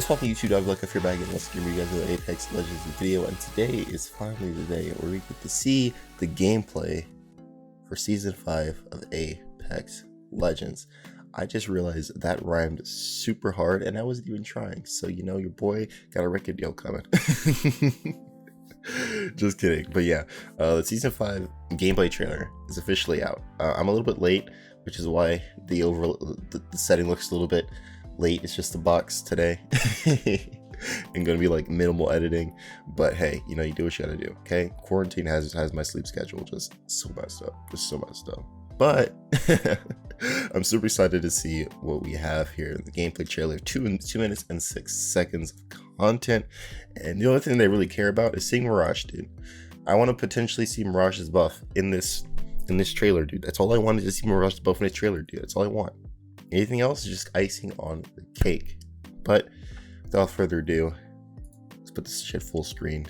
What's poppin' YouTube dog? Look, if you're back and let's give you guys an Apex Legends video, and today is finally the day where we get to see the gameplay for Season 5 of Apex Legends. I just realized that rhymed super hard and I wasn't even trying, so you know your boy got a record deal coming. Just kidding, but yeah, the Season 5 gameplay trailer is officially out. I'm a little bit late, which is why the setting looks a little bit late. It's just a box today and gonna be like minimal editing, but hey, you know, you do what you gotta do. Okay, quarantine has my sleep schedule just so messed up, but I'm super excited to see what we have here in the gameplay trailer. 2 minutes and 6 seconds of content, and the only thing they really care about is seeing Mirage, dude. I want to potentially see Mirage's buff in this trailer, dude. That's all I wanted, to see Mirage's buff in this trailer, dude. That's all I want. Anything else is just icing on the cake. But without further ado, let's put this shit full screen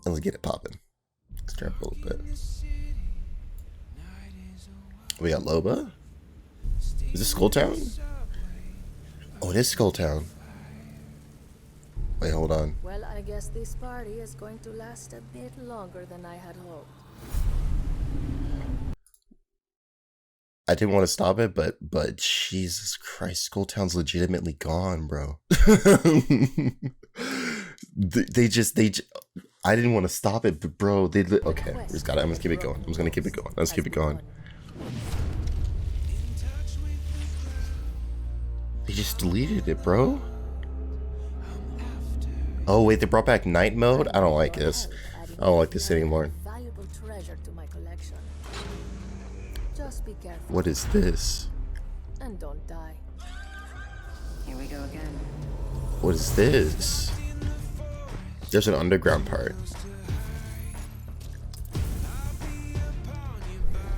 and let's get it popping. Let's turn up a little bit. We got LOBA. Is this Skulltown? Oh, it is Skulltown. Wait, hold on. Well, I guess this party is going to last a bit longer than I had hoped. I didn't want to stop it, but Jesus Christ, Skulltown's legitimately gone, bro. they just I didn't want to stop it, but bro, okay, we just got it. I'm gonna keep it going. Let's keep it going. They just deleted it, bro. Oh wait, they brought back night mode. I don't like this. I don't like this anymore. What is this? And don't die. Here we go again. What is this? There's an underground part.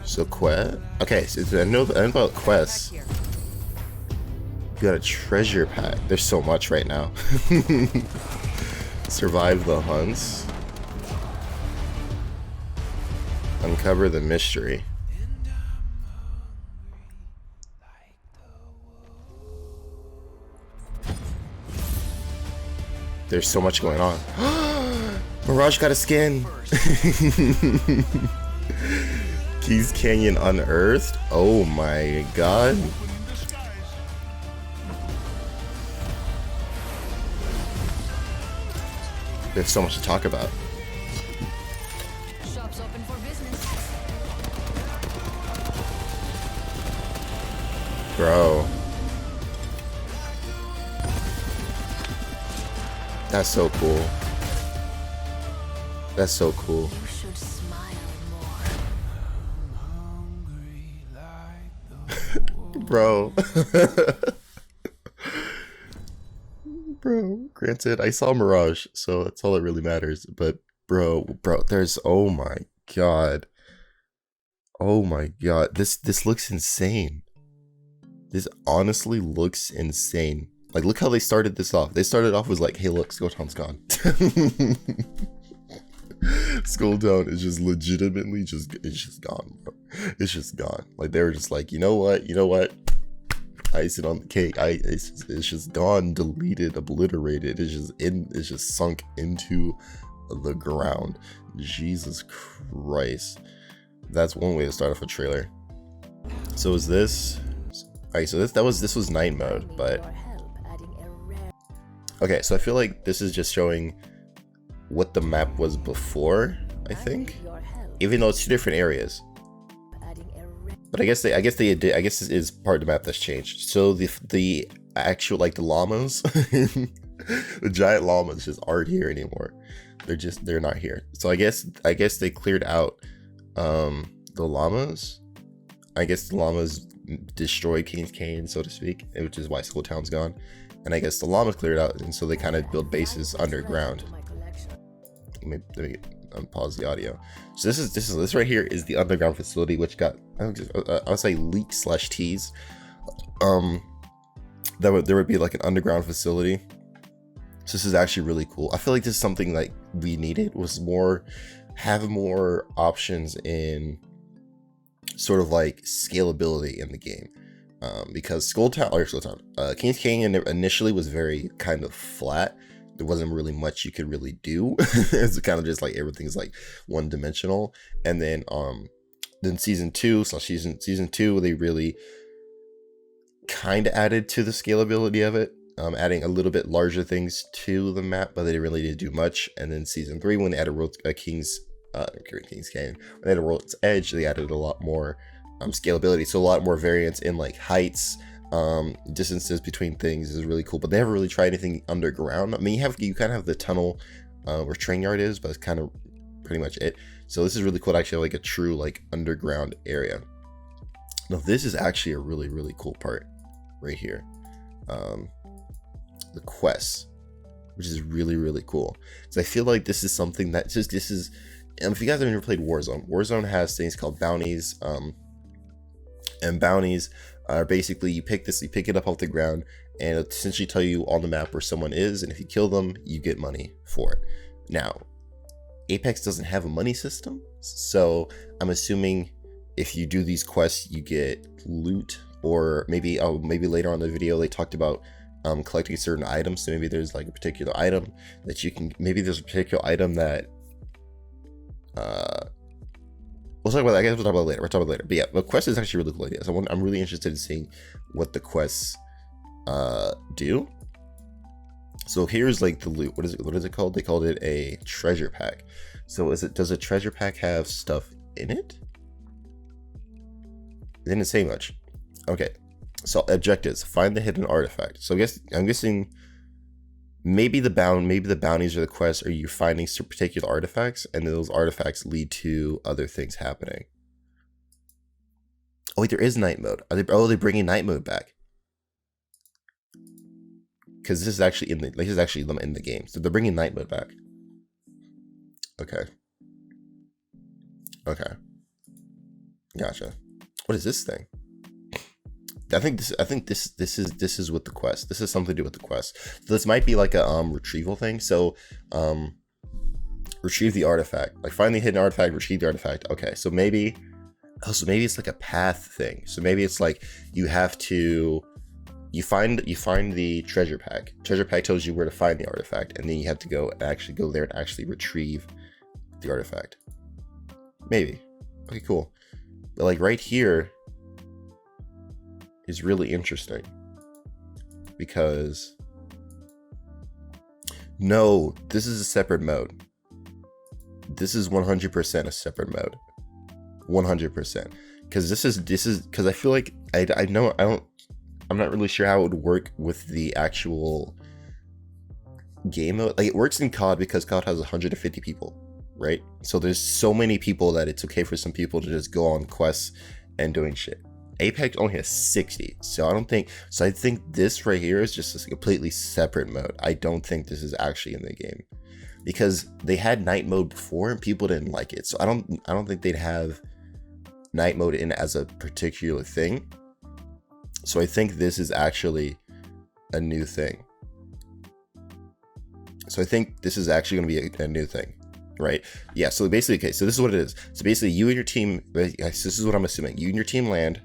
So quest. Okay, so I know about quests. You got a treasure pack. There's so much right now. Survive the hunts. Uncover the mystery. There's so much going on. Mirage got a skin. Keys Canyon unearthed. Oh my god. There's so much to talk about. Shop's open for business. Bro. That's so cool. That's so cool. You should smile more. Bro. Bro, granted, I saw Mirage, so that's all that really matters. But bro, there's, oh my god. Oh my god. This looks insane. This honestly looks insane. Like, look how they started this off. They started off with like, hey look, Skulltown's gone. Skulltown is just legitimately it's just gone, bro. It's just gone. Like, they were just like, you know what? Icing on the cake. It's just gone, deleted, obliterated. It's just sunk into the ground. Jesus Christ. That's one way to start off a trailer. So is this? Alright, so this was night mode, but okay, so I feel like this is just showing what the map was before, I think. Even though it's 2 different areas. But I guess this is part of the map that's changed. So the actual, like, the llamas, the giant llamas just aren't here anymore. They're not here. So I guess they cleared out the llamas. I guess the llamas destroyed King's Canyon, so to speak, which is why Skulltown's gone. And I guess the llamas cleared out, and so they kind of build bases underground. Let me pause the audio. So this right here is the underground facility, which got, I would say, leak / tease. There would be like an underground facility. So this is actually really cool. I feel like this is something like we needed, was have more options in sort of like scalability in the game. because King's Canyon initially was very kind of flat. There wasn't really much you could really do. It's kind of just like everything's like one dimensional. And then season 2, they really kind of added to the scalability of it, adding a little bit larger things to the map, but they really didn't do much. And then season 3, when they added King's Canyon, when they added World's Edge, they added a lot more scalability, so a lot more variance in like heights, distances between things is really cool. But they haven't really tried anything underground. I mean, you kind of have the tunnel where train yard is, but it's kind of pretty much it. So this is really cool to actually have like a true like underground area. Now this is actually a really, really cool part right here. The quests, which is really, really cool, because I feel like this is something that this is, and if you guys have never played Warzone has things called bounties, and bounties are basically you pick it up off the ground, and it'll essentially tell you on the map where someone is, and if you kill them, you get money for it. Now, Apex doesn't have a money system, so I'm assuming if you do these quests, you get loot, or maybe later on in the video they talked about collecting certain items. So maybe there's like a particular item that you can, maybe there's a particular item that we'll talk about that. I guess we'll talk about it later. But yeah, the quest is actually a really cool idea. So I'm really interested in seeing what the quests do. So here's like the loot. What is it called? They called it a treasure pack. So does a treasure pack have stuff in it? It didn't say much. Okay. So objectives: find the hidden artifact. So I'm guessing maybe the bounties or the quests are you finding some particular artifacts, and then those artifacts lead to other things happening. Oh wait, there is night mode. They're bringing night mode back, because this is actually in the game. So they're bringing night mode back. Okay. Gotcha. What is this thing? I think this is with the quest. This is something to do with the quest. So this might be like a retrieval thing. So retrieve the artifact. Like find the hidden artifact, retrieve the artifact. Okay, so maybe it's like a path thing. So maybe it's like you find the treasure pack. Treasure pack tells you where to find the artifact, and then you have to go there and actually retrieve the artifact. Maybe. Okay, cool. But like right here is really interesting, because no, this is a separate mode. This is 100% a separate mode. 100%. Because this is because I feel like I'm not really sure how it would work with the actual game mode. Like it works in COD because COD has 150 people, right? So there's so many people that it's okay for some people to just go on quests and doing shit. Apex only has 60, so I think this right here is just a completely separate mode. I don't think this is actually in the game, because they had night mode before and people didn't like it. So I don't think they'd have night mode in as a particular thing. So I think this is actually a new thing. So I think this is actually going to be a new thing, right? Yeah. So basically, okay. So this is what it is. So basically, you and your team. This is what I'm assuming. You and your team land.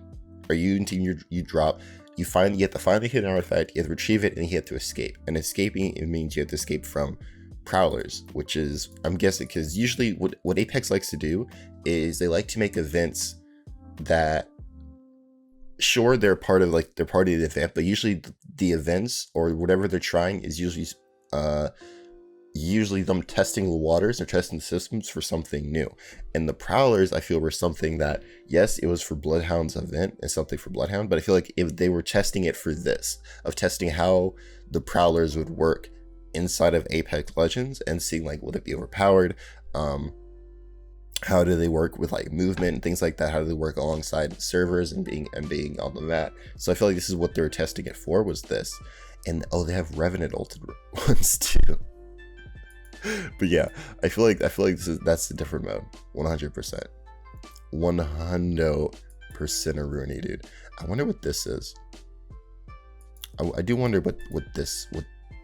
Or you and team you drop, you have to find the hidden artifact, you have to retrieve it, and you have to escape. And escaping, it means you have to escape from prowlers, which is, I'm guessing, because usually what Apex likes to do is they like to make events that, sure, they're part of the event, but usually the events or whatever they're trying is usually them testing the waters or testing the systems for something new. And the prowlers, I feel, were something that, yes, it was for Bloodhound's event and something for Bloodhound, but I feel like if they were testing it for this, of testing how the prowlers would work inside of Apex Legends and seeing like, would it be overpowered? How do they work with like movement and things like that? How do they work alongside servers and being on the map? So I feel like this is what they were testing it for, was this. And oh, they have Revenant ulted ones too. But yeah, I feel like that's a different mode. 100%. 100% a Rooney, dude. I wonder what this is. I do wonder what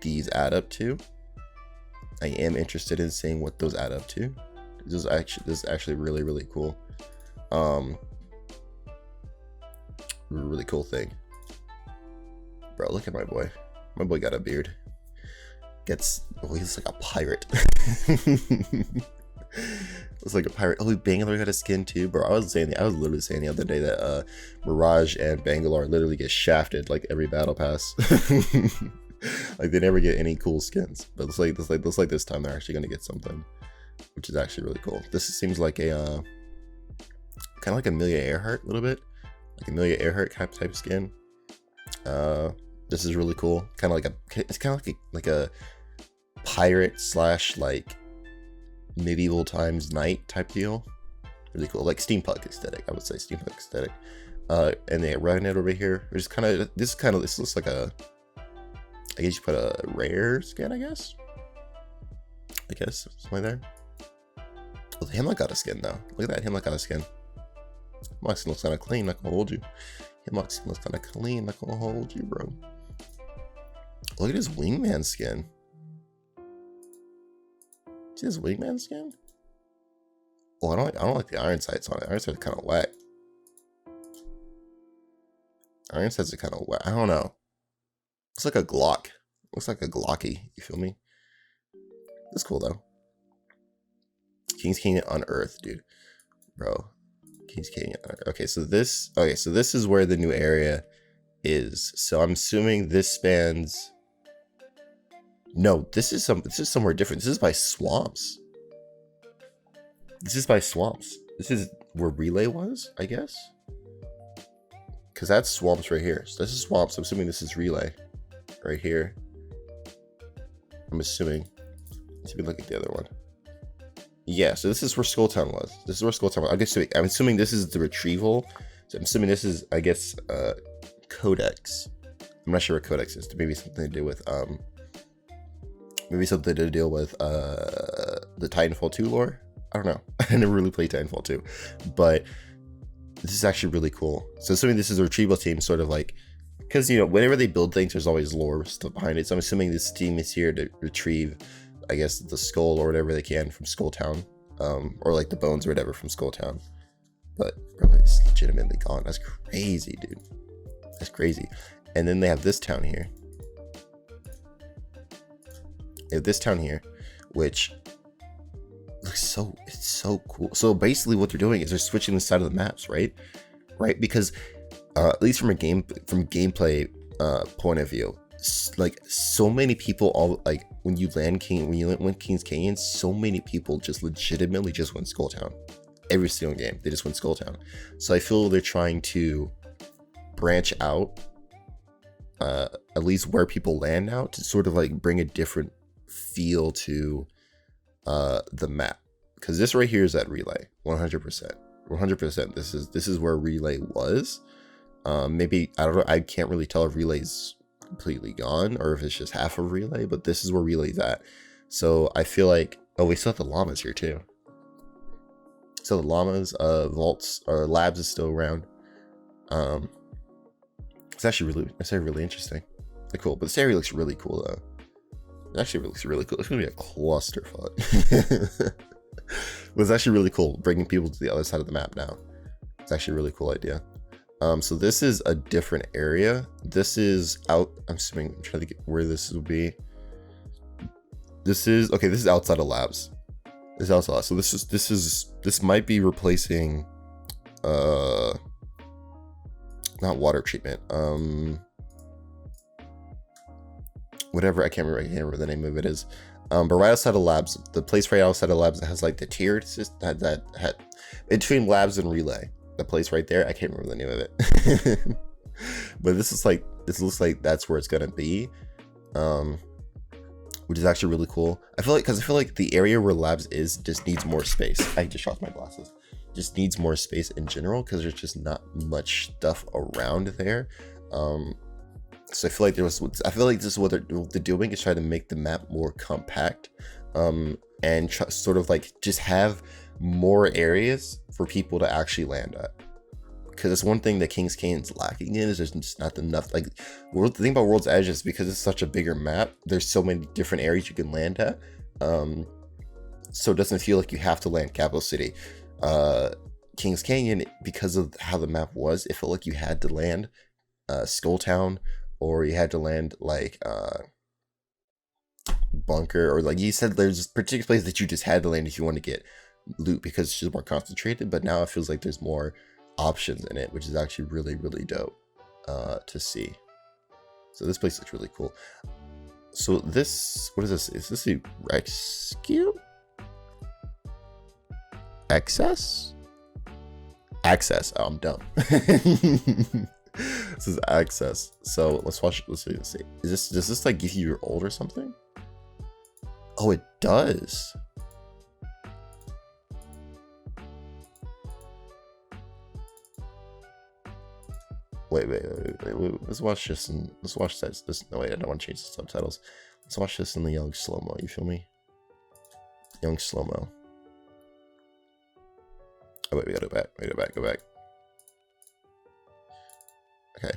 these add up to. I am interested in seeing what those add up to. This is actually really, really cool. really cool thing. Bro, look at my boy. My boy got a beard. Oh, he's like a pirate. It's like a pirate. Oh, Bangalore got a skin too, bro. I was literally saying the other day that Mirage and Bangalore literally get shafted like every battle pass. Like they never get any cool skins, but looks like this time they're actually gonna get something, which is actually really cool. This seems like a kind of like Amelia Earhart a little bit, like Amelia Earhart type of skin. This is really cool. It's kind of like a pirate slash like medieval times knight type deal. Really cool, like steampunk aesthetic. I would say steampunk aesthetic. And they run it over here, which is this looks like a, I guess you put a rare skin, I guess something like that. Oh, the Hemlock got a skin though. Look at that, Hemlock got a skin. Hemlock skin looks kind of clean, not gonna hold you. Hemlock skin looks kind of clean, not gonna hold you, bro. Look at his wingman skin. See his wingman skin? Oh, I don't like the iron sights on it. Iron sights are kind of whack. Iron sights are kind of whack. I don't know. Looks like a Glock. Looks like a Glocky. You feel me? That's cool though. King's Canyon Unearthed, dude. Bro. King's Canyon Unearthed. Okay, so this is where the new area is. So I'm assuming this spans. No, this is somewhere different. This is by swamps. This is where Relay was, I guess. Because that's swamps right here. So this is swamps. I'm assuming this is Relay. Right here. I'm assuming. Let's look at the other one. Yeah, so this is where Skulltown was. I'm assuming this is the retrieval. So I'm assuming this is, I guess, Codex. I'm not sure what Codex is. Maybe something to do with the Titanfall 2 lore. I don't know. I never really played Titanfall 2, but this is actually really cool. So assuming this is a retrieval team, sort of like, because whenever they build things, there's always lore stuff behind it. So I'm assuming this team is here to retrieve, I guess, the skull or whatever they can from Skulltown, or like the bones or whatever from Skulltown. But bro, it's legitimately gone. That's crazy, dude. That's crazy. And then they have this town here. They have this town here, which looks it's so cool. So basically what they're doing is they're switching the side of the maps, right? Because at least from gameplay point of view, like so many people, all like when you went King's Canyon, so many people just legitimately just went Skulltown. Every single game, they just went Skulltown. So I feel they're trying to branch out, at least where people land now, to sort of like bring a different feel to the map. Because this right here is at Relay, 100%. This is where Relay was. Maybe, I don't know, I can't really tell if Relay's completely gone or if it's just half of Relay, but this is where Relay's at. So I feel like, oh, we still have the llamas here too. So the llamas, vaults or labs is still around. It's actually really interesting. Like, cool, but this area looks really cool though. It actually looks really cool. It's gonna be a clusterfuck. But it's actually really cool bringing people to the other side of the map now. It's actually a really cool idea. So this is a different area. This is out. I'm trying to get where this will be. This is outside of labs. This is outside. So this might be replacing not water treatment. Whatever, I can't remember the name of it is. But right outside of labs, the place right outside of labs that has like the tiered system that had between labs and Relay. The place right there, I can't remember the name of it. But this looks like that's where it's gonna be, which is actually really cool. I feel like the area where labs is just needs more space. I just dropped my glasses. Just needs more space in general because there's just not much stuff around there. So I feel like this is what they're doing is try to make the map more compact, and sort of like just have more areas for people to actually land at. Because it's one thing that King's Canyon's lacking in is there's just not enough. Like the thing about World's Edge is because it's such a bigger map, there's so many different areas you can land at. So it doesn't feel like you have to land Capital City. Kings Canyon, because of how the map was, it felt like you had to land Skulltown, or you had to land like Bunker, or like you said, there's particular places that you just had to land if you want to get loot because it's just more concentrated. But now it feels like there's more options in it, which is actually really, really dope to see. So this place looks really cool. So this, what is this? Is this a rescue? Access? Access. Oh, I'm dumb. This is access. So let's watch. Let's see. Does this like give you your ult or something? Oh, it does. Wait. Let's watch this and let's watch this. No, wait, I don't want to change the subtitles. Let's watch this in the young slow-mo. You feel me? Young slow-mo. Oh wait, we gotta go back. Okay,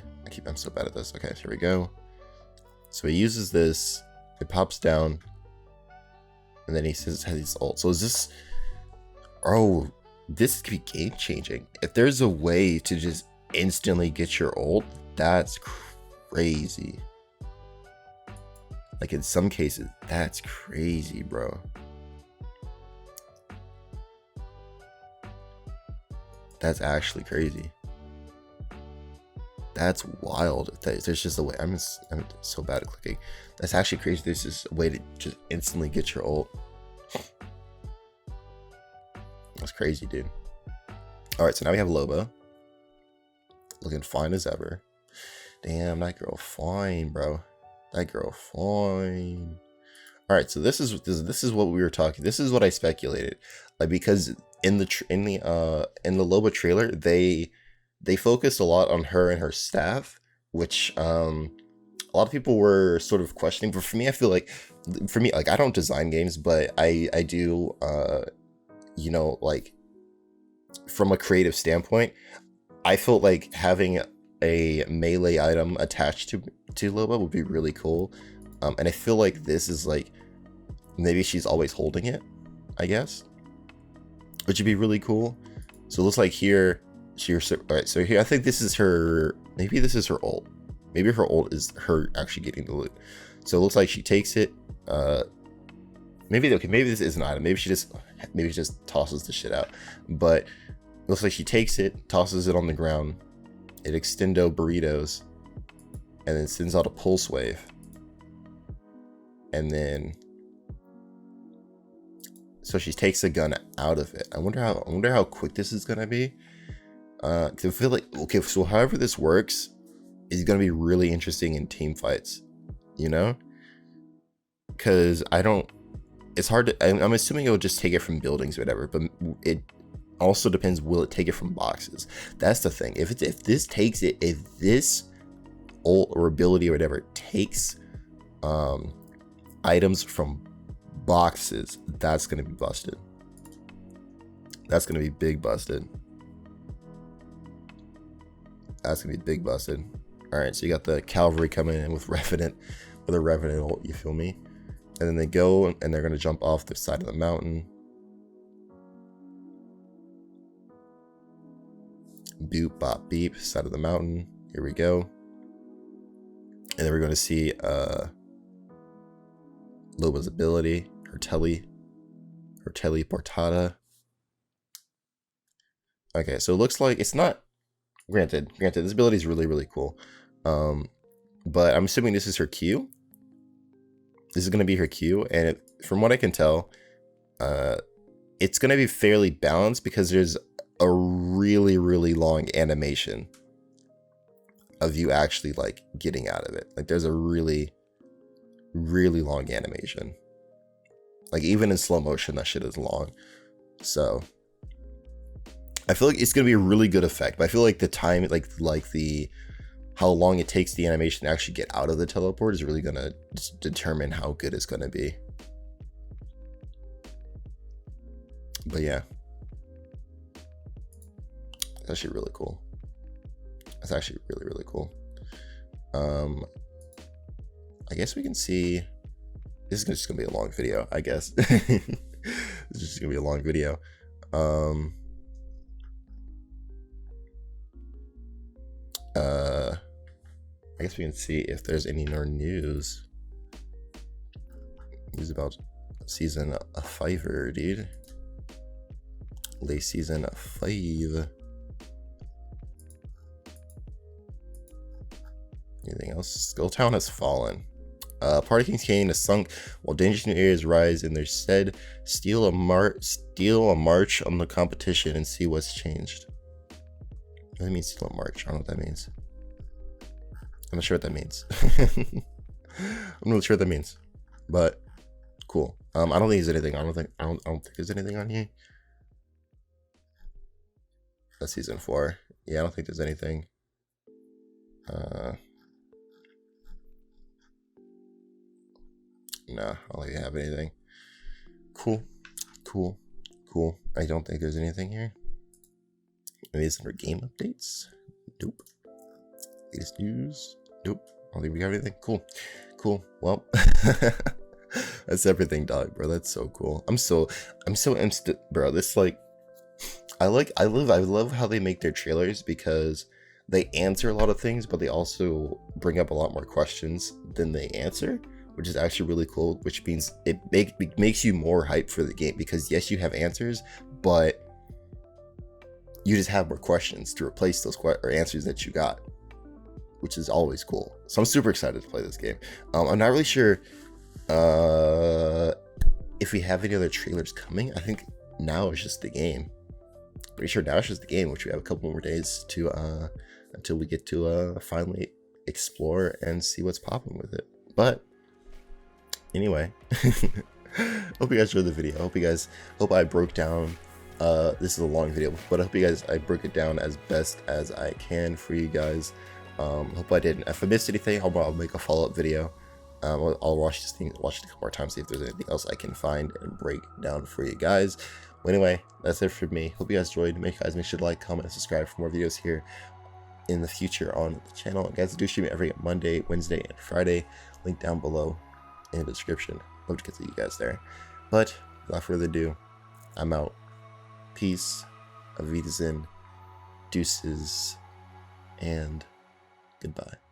I'm so bad at this. Okay, here we go. So he uses this, it pops down, and then he says it has his ult. So is this, oh, this could be game changing. If there's a way to just instantly get your ult, that's crazy. Like in some cases, that's crazy, bro. That's actually crazy. That's wild. There's just a way. I'm so bad at clicking. That's actually crazy. There's just a way to just instantly get your ult. That's crazy, dude. All right, so now we have LOBA. Looking fine as ever. Damn, that girl fine, bro. That girl fine. All right, so this is what we were talking. This is what I speculated, like, because in the LOBA trailer, they focused a lot on her and her staff, which a lot of people were sort of questioning. But for me, I feel like, like, I don't design games, but I do, you know, like, from a creative standpoint, I felt like having a melee item attached to LOBA would be really cool. And I feel like this is like, maybe she's always holding it, I guess, which would be really cool. So it looks like here, all right, so here, I think this is her, maybe this is her ult. Maybe her ult is her actually getting the loot. So it looks like she takes it, maybe this is an item. Maybe she just tosses the shit out. But it looks like she takes it, tosses it on the ground, it extendo burritos, and then sends out a pulse wave. And then, so she takes the gun out of it. I wonder how quick this is gonna be. To feel like, okay, so however this works is gonna be really interesting in team fights, you know? Because it's hard to, I'm assuming it will just take it from buildings or whatever, but it also depends, will it take it from boxes? That's the thing. If this ult or ability or whatever takes items from boxes, that's gonna be busted. That's gonna be big busted. That's gonna be big busted. All right, so you got the cavalry coming in with a revenant ult, you feel me? And then they go and they're gonna jump off the side of the mountain. Boop, bop, beep, side of the mountain. Here we go. And then we're gonna see LOBA's ability, her teleportada. Okay, so it looks like it's not, granted, this ability is really, really cool. But I'm assuming this is her Q. This is going to be her Q, and from what I can tell, it's going to be fairly balanced because there's a really, really long animation of you actually like getting out of it. Like there's a really, really long animation. Like even in slow motion, that shit is long. So I feel like it's gonna be a really good effect, but I feel like the time, like the how long it takes the animation to actually get out of the teleport is really gonna determine how good it's gonna be. But yeah, it's actually really cool. That's actually really, really cool. I guess we can see, this is just gonna be a long video, I guess. It's just gonna be a long video. I guess we can see if there's any more news. News about season 5, dude. Late season 5. Anything else? Skulltown has fallen. Party King's Cane is sunk while dangerous new areas rise in their stead. Steal a march on the competition and see what's changed. What does that mean, steal a march? I don't know what that means. I'm not sure what that means. I'm not sure what that means. But cool. I don't think there's anything. I don't think there's anything on here. That's season 4. Yeah, I don't think there's anything. No, I don't think I have anything. Cool. I don't think there's anything here. Maybe it's for game updates. Nope. Latest news. Nope. I don't think we have anything. Cool. Well, that's everything, dog, bro. That's so cool. I'm so instant, bro. This like, I love how they make their trailers because they answer a lot of things, but they also bring up a lot more questions than they answer, which is actually really cool, which means it makes you more hyped for the game because yes, you have answers, but you just have more questions to replace those answers that you got, which is always cool. So I'm super excited to play this game. I'm not really sure if we have any other trailers coming. I think now it's just the game. Pretty sure now it's just the game, which we have a couple more days to until we get to finally explore and see what's popping with it. But anyway, hope you guys enjoyed the video. Hope I broke down. This is a long video, but I hope I broke it down as best as I can for you guys. Hope I didn't. If I missed anything, I'll make a follow-up video. I'll watch it a couple more times, see if there's anything else I can find and break down for you guys. Well, anyway, that's it for me. Hope you guys enjoyed. Make sure to like, comment, and subscribe for more videos here in the future on the channel. And guys, I do stream every Monday, Wednesday, and Friday. Link down below in the description. Hope to get to you guys there. But without further ado, I'm out. Peace, Auf Wiedersehen, deuces, and goodbye.